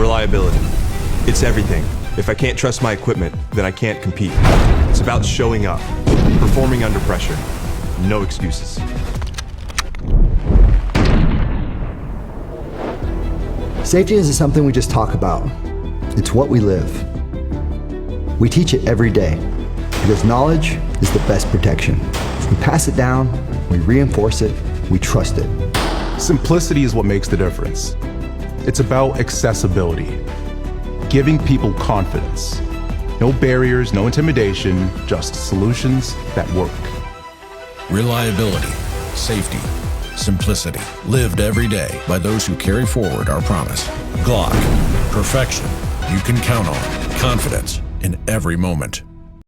Reliability. It's everything. If I can't trust my equipment, then I can't compete. It's about showing up, performing under pressure. No excuses. Safety isn't something we just talk about. It's what we live. We teach it every day because knowledge is the best protection. We pass it down, we reinforce it, we trust it. Simplicity is what makes the difference. It's about accessibility, giving people confidence. No barriers, no intimidation, just solutions that work. Reliability, safety, simplicity, lived every day by those who carry forward our promise. Glock, perfection you can count on, confidence in every moment.